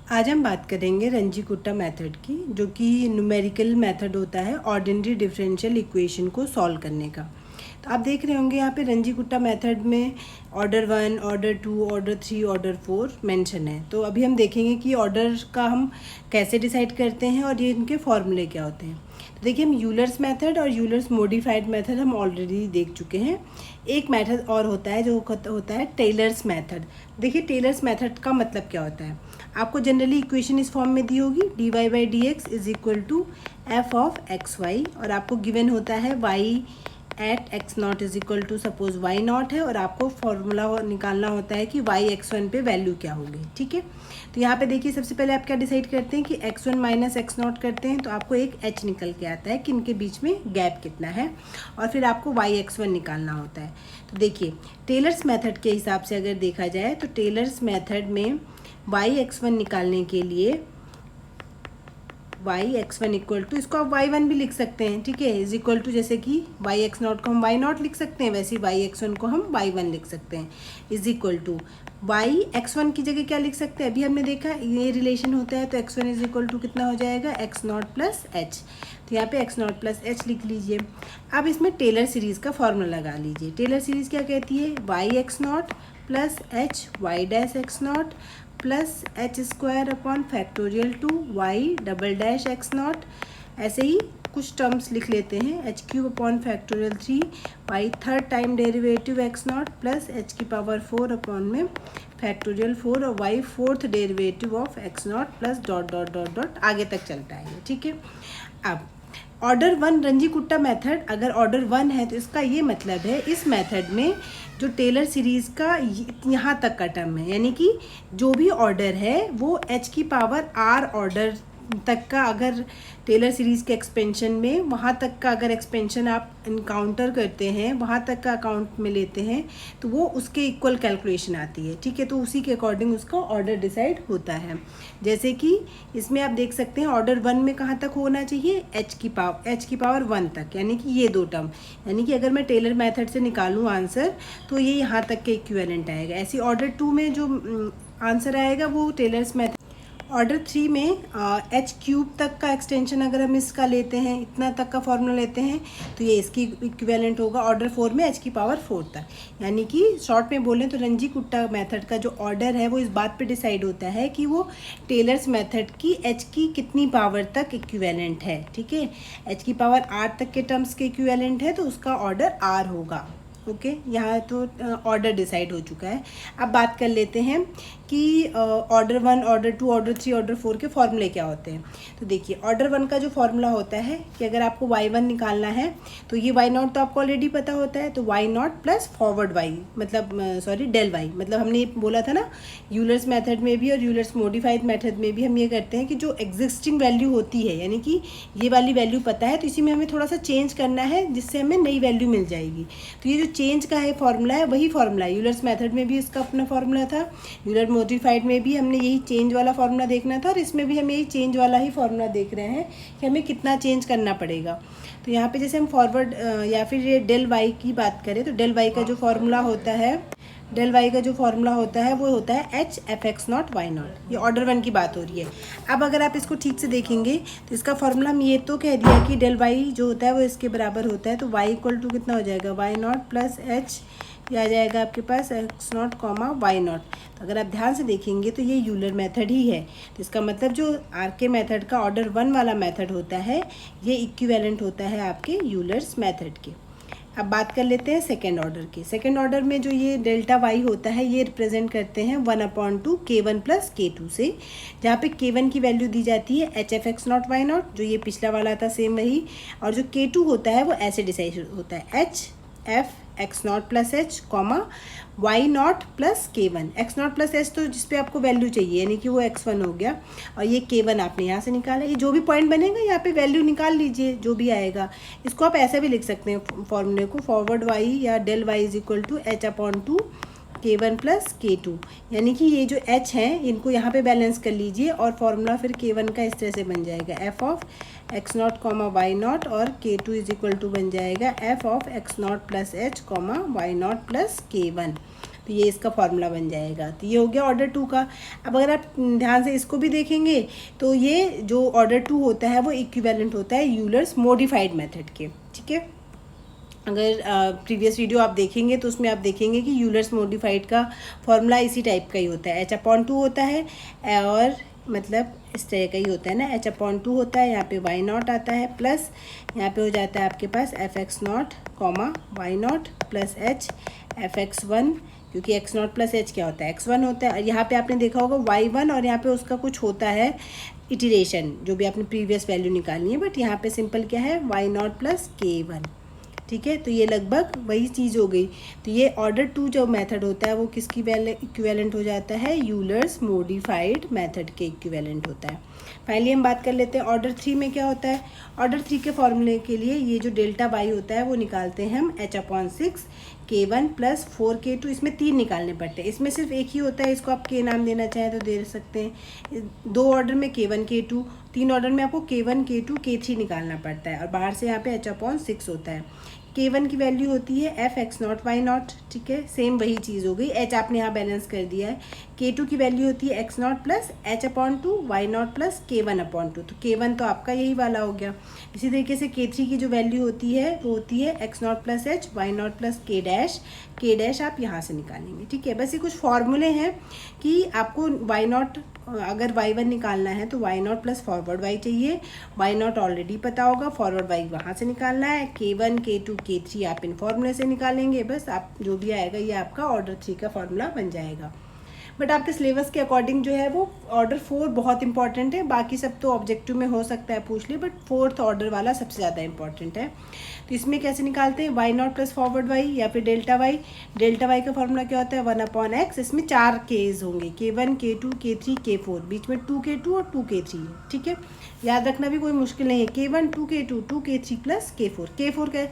आज हम बात करेंगे रंजी-कुट्टा मेथड की, जो कि न्यूमेरिकल मेथड होता है ऑर्डिनरी डिफरेंशियल इक्वेशन को सॉल्व करने का। तो आप देख रहे होंगे यहाँ पे रंजी-कुट्टा मेथड में order 1, order 2, order 3, order 4 mention है। तो अभी हम देखेंगे कि ऑर्डर का हम कैसे डिसाइड करते हैं और ये इनके फॉर्मूले क्या होते हैं। तो देखिए, हम यूलर्स मेथड और यूलर्स मॉडिफाइड मेथड हम ऑलरेडी देख चुके हैं। एक मेथड और होता है जो होता है टेलर्स मेथड। देखिए, टेलर्स मेथड का मतलब क्या होता है। आपको जनरली इक्वेशन इस फॉर्म में दी होगी, dy/dx is equal to F of X Y, और आपको गिवन होता है y at X naught is equal to suppose Y naught है, और आपको फॉर्मूला निकालना होता है कि y x1 पे वैल्यू क्या होगी। ठीक है, तो यहाँ पे देखिए, सबसे पहले आप क्या डिसाइड करते हैं कि x1 माइनस एक्स नॉट करते हैं, तो आपको एक h निकल के आता है कि इनके बीच में गैप कितना है, और फिर आपको y x1 निकालना होता है। तो देखिए, टेलर्स मेथड के हिसाब से अगर देखा जाए तो टेलर्स मेथड में y x1 निकालने के लिए y x1 इक्वल टू, इसको आप y1 भी लिख सकते हैं, ठीक है, इज इक्वल टू, जैसे कि y x नॉट को हम y नॉट लिख सकते हैं, वैसे y x1 को हम y1 लिख सकते हैं, is equal to y x1 की जगह क्या लिख सकते हैं। अभी हमने देखा ये रिलेशन होता है, तो x1 इज इक्वल टू कितना हो जाएगा, x नॉट प्लस एच। तो यहाँ पे x नॉट प्लस एच लिख लीजिए। अब इसमें टेलर सीरीज़ का फॉर्मूला लगा लीजिए। टेलर सीरीज़ क्या कहती है, y x naught plus H Y dash X not plus H square upon factorial two Y double dash X naught. ऐसे ही कुछ टर्म्स लिख लेते हैं, H cube upon factorial 3 Y third time derivative X not plus H की power 4 upon में factorial 4 और Y fourth derivative of x not plus dot dot dot dot आगे तक चलता है ये। ठीक है, अब ऑर्डर 1 रंजी-कुट्टा मेथड अगर ऑर्डर 1 है तो इसका ये मतलब है, इस मेथड में जो टेलर सीरीज़ का यहाँ तक का टर्म है, यानी कि जो भी ऑर्डर है वो h की पावर r ऑर्डर तक का, अगर टेलर सीरीज़ के एक्सपेंशन में वहाँ तक का अगर एक्सपेंशन आप इनकाउंटर करते हैं, वहाँ तक का अकाउंट में लेते हैं, तो वो उसके इक्वल कैलकुलेशन आती है। ठीक है, तो उसी के अकॉर्डिंग उसका ऑर्डर डिसाइड होता है। जैसे कि इसमें आप देख सकते हैं ऑर्डर 1 में कहाँ तक होना चाहिए, h की पावर 1 तक, यानी कि ये दो टर्म, यानी कि अगर मैं टेलर मेथड से निकालूँ आंसर तो ये यहाँ तक के इक्विवेलेंट आएगा। ऐसे ऑर्डर 2 में जो आंसर आएगा वो टेलर्स मेथड। ऑर्डर 3 में एच क्यूब तक का एक्सटेंशन अगर हम इसका लेते हैं, इतना तक का फॉर्मूला लेते हैं, तो ये इसकी इक्विवेलेंट होगा ऑर्डर 4 में एच की पावर 4 तक। यानी कि शॉर्ट में बोलें तो रंजी-कुट्टा मेथड का जो ऑर्डर है वो इस बात पे डिसाइड होता है कि वो टेलर्स मेथड की एच की कितनी पावर तक इक्विवेलेंट है। ठीक है, एच की पावर आर तक के टर्म्स के इक्विवेलेंट है तो उसका ऑर्डर आर होगा। ओके, यहाँ तो ऑर्डर डिसाइड हो चुका है। अब बात कर लेते हैं कि ऑर्डर 1, ऑर्डर 2, ऑर्डर 3, ऑर्डर 4 के फॉर्मूले क्या होते हैं। तो देखिए, ऑर्डर 1 का जो फॉर्मूला होता है कि अगर आपको y1 निकालना है तो ये y नॉट तो आपको ऑलरेडी पता होता है, तो y not plus forward y, मतलब डेल y, मतलब हमने बोला था ना यूलर्स मेथड में भी और यूलर्स मॉडिफाइड मेथड में भी हम ये करते हैं कि जो एग्जिस्टिंग वैल्यू होती है, यानी कि ये वाली वैल्यू पता है तो इसी में हमें थोड़ा सा चेंज करना है जिससे हमें नई वैल्यू मिल जाएगी। तो ये जो चेंज का है फॉर्मूला है वही फॉर्मूला है, यूलर्स मेथड में भी इसका अपना फॉर्मूला था, यूलर मॉडिफाइड में भी हमने यही चेंज वाला फॉर्मूला देखना था, और इसमें भी हम यही चेंज वाला ही फॉर्मूला देख रहे हैं कि हमें कितना चेंज करना पड़ेगा। तो यहाँ पे जैसे हम फॉरवर्ड या फिर ये डेल वाई की बात करें तो डेल वाई का जो फॉर्मूला होता है, वो होता है H F X naught Y naught. ये ऑर्डर 1 की बात हो रही है। अब अगर आप इसको ठीक से देखेंगे तो इसका फॉर्मूला हम ये तो कह दिया कि डेल वाई जो होता है वो इसके बराबर होता है, तो वाई इक्वल टू कितना हो जाएगा, वाई नॉट प्लस एच, ये आ जाएगा आपके पास X not comma Y naught. तो अगर आप ध्यान से देखेंगे तो ये यूलर मेथड ही है, तो इसका मतलब जो आर के मेथड का ऑर्डर 1 वाला मेथड होता है ये इक्विवेलेंट होता है आपके यूलर्स मेथड के। अब बात कर लेते हैं सेकेंड ऑर्डर की। सेकेंड ऑर्डर में जो ये डेल्टा वाई होता है ये रिप्रेजेंट करते हैं 1/2 k1 प्लस k2 से, जहाँ पे k1 की वैल्यू दी जाती है H F X naught Y naught, जो ये पिछला वाला था सेम वही, और जो k2 होता है वो ऐसे डिसाइड होता है H F X not plus H comma why not plus k1। X not plus H तो जिस पे आपको वैल्यू चाहिए, यानी कि वो x1 हो गया, और ये k1 आपने यहाँ से निकाला। ये जो भी पॉइंट बनेगा यहाँ पे वैल्यू निकाल लीजिए जो भी आएगा। इसको आप ऐसा भी लिख सकते हैं फॉर्मूले को, फॉरवर्ड वाई या del Y is equal to H upon 2 k1 plus k2, यानी कि ये जो h हैं इनको यहाँ पे बैलेंस कर लीजिए और फॉर्मूला फिर k1 का इस तरह से बन जाएगा f of x not comma Y nought, और k2 इज इक्वल टू बन जाएगा f of x not plus H comma why not plus k1। तो ये इसका फॉर्मूला बन जाएगा। तो ये हो गया ऑर्डर 2 का। अब अगर आप ध्यान से इसको भी देखेंगे तो ये जो ऑर्डर 2 होता है वो इक्विवेलेंट होता है यूलर्स मॉडिफाइड मेथड के, ठीक है। अगर प्रीवियस वीडियो आप देखेंगे तो उसमें आप देखेंगे कि यूलर्स मॉडिफाइड का फॉर्मूला इसी टाइप का ही होता है, h/2 होता है और मतलब इस तरह का ही होता है ना, h/2 होता है, यहाँ पे y0 आता है प्लस यहाँ पे हो जाता है आपके पास fx0 y0 plus h fx1, क्योंकि x0 प्लस h क्या होता है x1 होता है। और यहाँ पे आपने देखा होगा y1 और यहाँ पे उसका कुछ होता है इटरेशन, जो भी आपने प्रीवियस वैल्यू निकालनी है, बट यहाँ पे सिंपल क्या है y0 प्लस k1, ठीक है। तो ये लगभग वही चीज़ हो गई। तो ये ऑर्डर 2 जो मेथड होता है वो किसकी इक्विवेलेंट हो जाता है, यूलर्स मॉडिफाइड मेथड के इक्विवेलेंट होता है। फाइनली हम बात कर लेते हैं ऑर्डर 3 में क्या होता है। ऑर्डर 3 के फॉर्मूले के लिए ये जो डेल्टा वाई होता है वो निकालते हैं हम h/6 k1 प्लस 4k2, इसमें 3 निकालने पड़ते हैं, इसमें सिर्फ एक ही होता है, इसको आप k नाम देना चाहें तो दे सकते हैं। 2 ऑर्डर में k1 k2, 3 ऑर्डर में आपको k1 k2 k3 निकालना पड़ता है और बाहर से यहाँ पे h/6 होता है। k1 की वैल्यू होती है fx0 y0, ठीक है, सेम वही चीज़ हो गई, h आपने यहाँ बैलेंस कर दिया है। k2 की वैल्यू होती है x0 plus h/2 y0 plus k1/2, तो k1 तो आपका यही वाला हो गया। इसी तरीके से k3 की जो वैल्यू होती है वो होती है x0 plus h y0 plus k dash आप यहाँ से निकालेंगे, ठीक है। बस ये कुछ फॉर्मूले हैं कि आपको y0 अगर y1 निकालना है तो y0 प्लस फॉरवर्ड y चाहिए, y0 ऑलरेडी पता होगा, फॉरवर्ड y वहाँ से निकालना है, k1 k2 k3 आप इन फॉर्मूले से निकालेंगे, बस आप जो भी आएगा ये आपका ऑर्डर 3 का फॉर्मूला बन जाएगा। बट आपके सिलेबस के अकॉर्डिंग जो है वो ऑर्डर 4 बहुत इंपॉर्टेंट है, बाकी सब तो ऑब्जेक्टिव में हो सकता है पूछ ले, बट 4th ऑर्डर वाला सबसे ज़्यादा इंपॉर्टेंट है। तो इसमें कैसे निकालते हैं, y0 प्लस फॉरवर्ड y या फिर डेल्टा y का फॉर्मूला क्या होता है 1/x, इसमें 4 केस होंगे, k1 k2 k3 k4, बीच में 2k2 और 2k3 है, ठीक है। याद रखना भी कोई मुश्किल नहीं है, k1 2k2 2k3 plus k4 का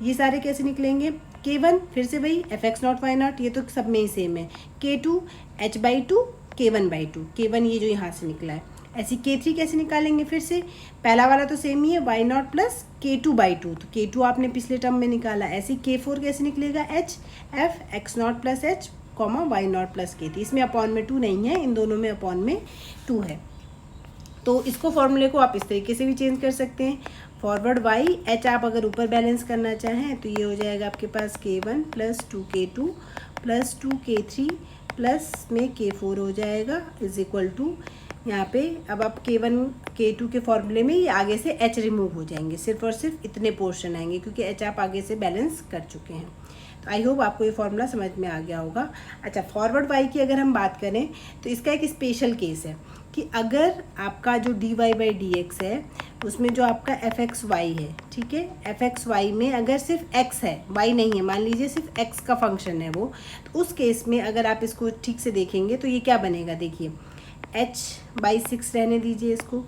ये सारे कैसे निकलेंगे, k1 फिर से वही fx0 y0, ये तो सब में ही सेम है, k2 h/2 k1/2, k1 ये जो यहाँ से निकला है। ऐसी k3 कैसे निकालेंगे, फिर से पहला वाला तो सेम ही है y0 प्लस k2/2, तो k2 आपने पिछले टर्म में निकाला। ऐसी k4 कैसे निकलेगा, h fx0 plus h y0 plus k3, इसमें अपॉन में 2 नहीं है, इन दोनों में अपॉन में 2 है। तो इसको फॉर्मूले को आप इस तरीके से भी चेंज कर सकते हैं, फॉरवर्ड y h आप अगर ऊपर बैलेंस करना चाहें तो ये हो जाएगा आपके पास k1 plus 2k2 plus 2k3 plus में k4 हो जाएगा इज इक्वल टू, यहाँ पे अब आप k1 k2 के फॉर्मूले में ये आगे से h रिमूव हो जाएंगे, सिर्फ और सिर्फ इतने पोर्शन आएंगे क्योंकि h आप आगे से बैलेंस कर चुके हैं। तो आई होप आपको ये फॉर्मूला समझ में आ गया होगा। अच्छा, फॉरवर्ड y की अगर हम बात करें तो इसका एक स्पेशल केस है कि अगर आपका जो dy/dx है उसमें जो आपका fxy है, ठीक है, fxy में अगर सिर्फ x है, y नहीं है, मान लीजिए सिर्फ x का फंक्शन है वो, तो उस केस में अगर आप इसको ठीक से देखेंगे तो ये क्या बनेगा, देखिए h/6 रहने दीजिए इसको,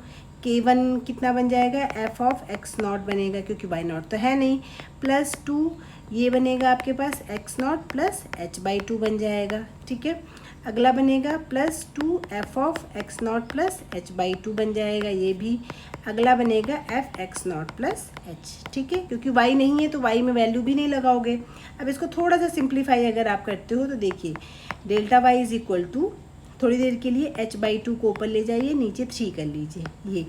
k1 कितना बन जाएगा f(x0) बनेगा क्योंकि y0 तो है नहीं, प्लस 2 ये बनेगा आपके पास x0 प्लस h/2 बन जाएगा, ठीक है। अगला बनेगा प्लस 2 f(x0) प्लस h/2 बन जाएगा, ये भी। अगला बनेगा fx0 प्लस h, ठीक है, क्योंकि y नहीं है तो y में वैल्यू भी नहीं लगाओगे। अब इसको थोड़ा सा सिंप्लीफाई अगर आप करते हो तो देखिए delta y is equal to, थोड़ी देर के लिए h/2 को ऊपर ले जाइए, नीचे 3 कर लीजिए, ये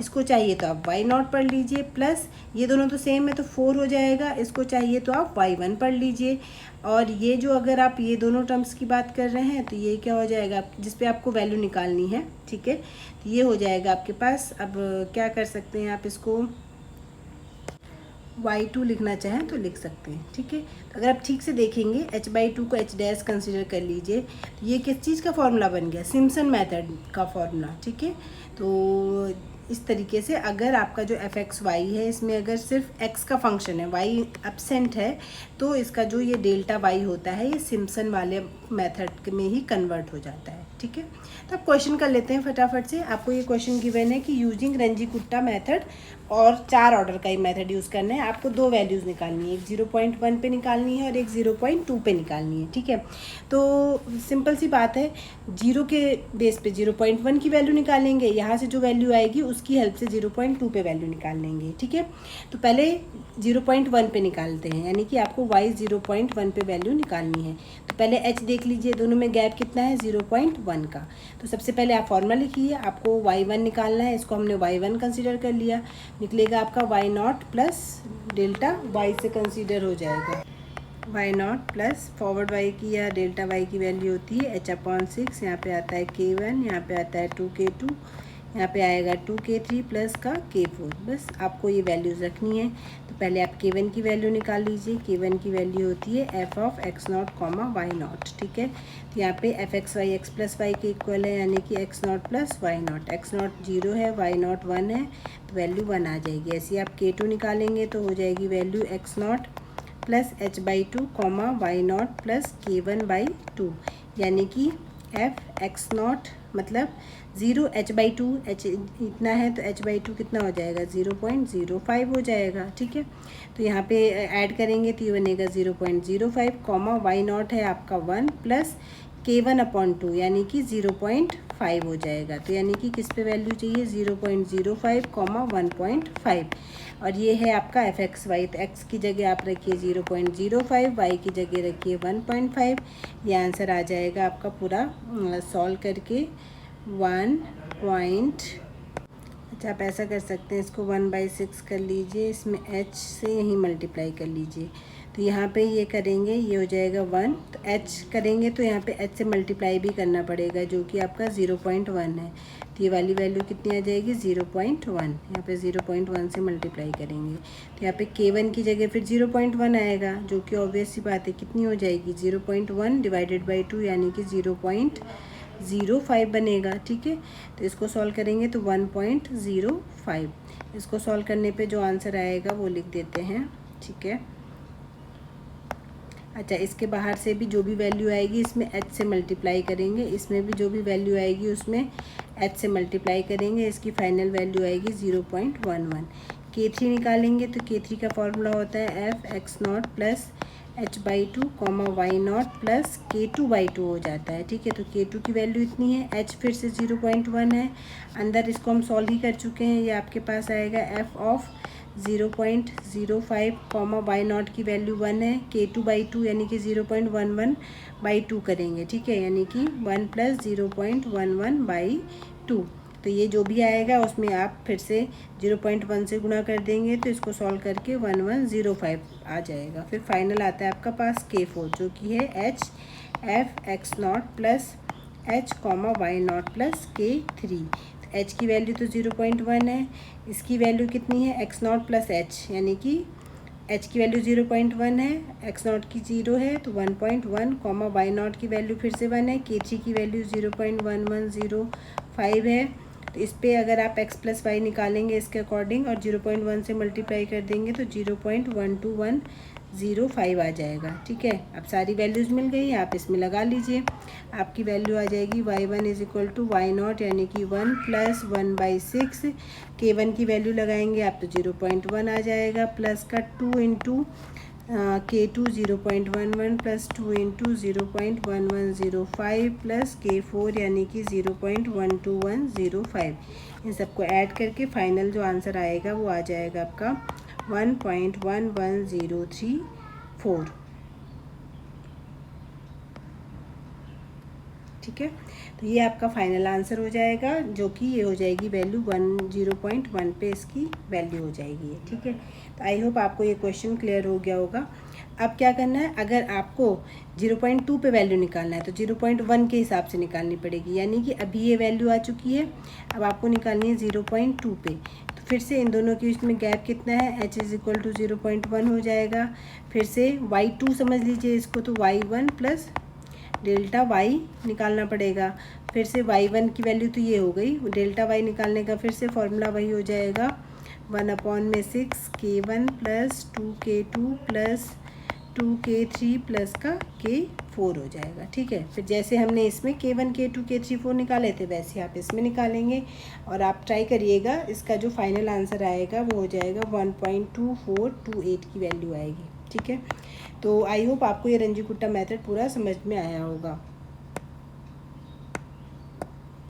इसको चाहिए तो आप y0 पढ़ लीजिए, प्लस ये दोनों तो सेम है तो 4 हो जाएगा, इसको चाहिए तो आप y1 पढ़ लीजिए। और ये जो अगर आप ये दोनों टर्म्स की बात कर रहे हैं तो ये क्या हो जाएगा, जिस पे आपको वैल्यू निकालनी है, ठीक है, तो ये हो जाएगा आपके पास। अब क्या कर सकते हैं आप, इसको y2 लिखना चाहें तो लिख सकते हैं, ठीक है। तो अगर आप ठीक से देखेंगे h/2 को h' कंसिडर कर लीजिए, तो ये किस चीज़ का फॉर्मूला बन गया, सिम्पसन मेथड का फॉर्मूला, ठीक है। तो इस तरीके से अगर आपका जो fxy है इसमें अगर सिर्फ x का फंक्शन है, y एब्सेंट है, तो इसका जो ये डेल्टा y होता है ये सिम्पसन वाले मेथड में ही कन्वर्ट हो जाता है, ठीक है। तो अब क्वेश्चन कर लेते हैं फटाफट से। आपको ये क्वेश्चन गिवन है कि यूजिंग रंजी-कुट्टा मेथड और 4 ऑर्डर का ही मेथड यूज़ करना है, आपको 2 वैल्यूज़ निकालनी है, एक 0.1 पे निकालनी है और एक 0.2 पे निकालनी है, ठीक है। तो सिंपल सी बात है, 0 के बेस पे 0.1 की वैल्यू निकालेंगे, यहाँ से जो वैल्यू आएगी उसकी हेल्प से 0.2 पे वैल्यू निकाल लेंगे। ठीक है, तो पहले 0.1 पे निकालते हैं, यानी कि आपको y 0.1 पे वैल्यू निकालनी है। तो पहले h देख लीजिए, दोनों में गैप कितना है 0.1 का। तो सबसे पहले आप फॉर्मूला लिखिए, आपको y1 निकालना है, इसको हमने y1 कंसीडर कर लिया, निकलेगा आपका y0 प्लस डेल्टा y से कंसीडर हो जाएगा y0 प्लस फॉरवर्ड y की या डेल्टा y की वैल्यू होती है h/6, यहाँ पे आता है k1, यहाँ पे आता है 2k2, यहाँ पे आएगा 2k3 प्लस का k4। बस आपको ये वैल्यूज़ रखनी है। तो पहले आप k1 की वैल्यू निकाल लीजिए। k1 की वैल्यू होती है f ऑफ x0, y0। ठीक है, तो यहाँ पे f(x, y) x plus y के इक्वल है, यानी कि x0 प्लस y0। x0 0 है, y0 1 है, तो वैल्यू 1 आ जाएगी। ऐसे आप k2 निकालेंगे तो हो जाएगी value x0 plus h/2 y0 plus k1/2, यानी कि f(x0) मतलब 0 h/2, h इतना है तो h/2 कितना हो जाएगा 0.05 हो जाएगा। ठीक है, तो यहाँ पे ऐड करेंगे तो ये बनेगा 0.05, y0 है आपका 1 प्लस k1/2 यानी कि 0.5 हो जाएगा। तो यानी कि किस पे वैल्यू चाहिए 0.05, 1.5, और ये है आपका f(x, y)। तो x की जगह आप रखिए 0.05, y की जगह रखिए 1.5। ये आंसर आ जाएगा आपका पूरा सॉल्व करके 1. अच्छा, आप ऐसा कर सकते हैं, इसको 1/6 कर लीजिए, इसमें h से यहीं मल्टीप्लाई कर लीजिए। तो यहाँ पे ये करेंगे, ये हो जाएगा 1, तो h करेंगे तो यहाँ पे h से मल्टीप्लाई भी करना पड़ेगा, जो कि आपका 0.1 है। तो ये वाली वैल्यू कितनी आ जाएगी 0.1, यहाँ पे 0.1 से मल्टीप्लाई करेंगे तो यहाँ पे k1 की जगह फिर 0.1 आएगा, जो कि ऑब्वियस सी बात है, कितनी हो जाएगी 0.1 डिवाइडेड बाई 2, यानी कि 0.05 बनेगा। ठीक है, तो इसको सॉल्व करेंगे तो 1.05, इसको सॉल्व करने पे जो आंसर आएगा वो लिख देते हैं। ठीक है, अच्छा, इसके बाहर से भी जो भी वैल्यू आएगी इसमें h से मल्टीप्लाई करेंगे, इसमें भी जो भी वैल्यू आएगी उसमें h से मल्टीप्लाई करेंगे, इसकी फाइनल वैल्यू आएगी 0.11। k3 निकालेंगे तो k3 का फॉर्मूला होता है f(x0) plus h/2, y0 plus k2/2 हो जाता है। ठीक है, तो k2 की वैल्यू इतनी है, h फिर से 0.1 है, अंदर इसको हम सॉल्व ही कर चुके हैं, ये आपके पास आएगा f ऑफ 0.05, y0 की वैल्यू 1 है, k2/2 यानी कि 0.11/2 करेंगे। ठीक है, यानी कि 1 प्लस 0.11/2। तो ये जो भी आएगा उसमें आप फिर से 0.1 से गुणा कर देंगे, तो इसको सॉल्व करके 1105 आ जाएगा। फिर फाइनल आता है आपका पास k4, जो कि है h f(x0) plus h, y0 plus k3। h की वैल्यू तो 0.1 है, इसकी वैल्यू कितनी है x0 प्लस h, यानी कि h की वैल्यू 0.1 है, x0 की 0 है तो 1.1, y0 की वैल्यू फिर से 1 है, k3 की वैल्यू 0.1105 है। तो इस पर अगर आप x प्लस वाई निकालेंगे इसके अकॉर्डिंग और 0.1 से मल्टीप्लाई कर देंगे तो 0.12105 आ जाएगा। ठीक है, अब सारी वैल्यूज़ मिल गई, आप इसमें लगा लीजिए, आपकी वैल्यू आ जाएगी y1 is equal to y0 यानी कि 1 प्लस 1/6। k1 की वैल्यू लगाएंगे आप तो 0.1 आ जाएगा, प्लस का 2 into k2 0.11 plus 2 into 0.1105 plus k4 यानी कि 0.12105। इन सबको ऐड करके फाइनल जो आंसर आएगा वो आ जाएगा आपका 1.11034। ठीक है, तो ये आपका फाइनल आंसर हो जाएगा, जो कि ये हो जाएगी वैल्यू 0.1 पे इसकी वैल्यू हो जाएगी। ठीक है, तो आई होप आपको ये क्वेश्चन क्लियर हो गया होगा। अब क्या करना है, अगर आपको 0.2 पे वैल्यू निकालना है तो 0.1 के हिसाब से निकालनी पड़ेगी, यानी कि अभी ये वैल्यू आ चुकी है, अब आपको निकालनी है 0.2 पे। तो फिर से इन दोनों के इसमें गैप कितना है, h इज इक्वल टू 0.1 हो जाएगा, फिर से y2 समझ लीजिए इसको, तो y1 प्लस डेल्टा y निकालना पड़ेगा, फिर से y1 की वैल्यू तो ये हो गई, डेल्टा y निकालने का फिर से फॉर्मूला वही हो जाएगा 1/6 k1 plus 2k2 plus 2k3 plus का k4 हो जाएगा। ठीक है, फिर जैसे हमने इसमें k1 k2 k3 4 निकाले थे वैसे आप इसमें निकालेंगे, और आप ट्राई करिएगा, इसका जो फाइनल आंसर आएगा वो हो जाएगा 1.2428 की वैल्यू आएगी। ठीक है, तो आई होप आपको ये रंजी कुट्टा मेथड पूरा समझ में आया होगा।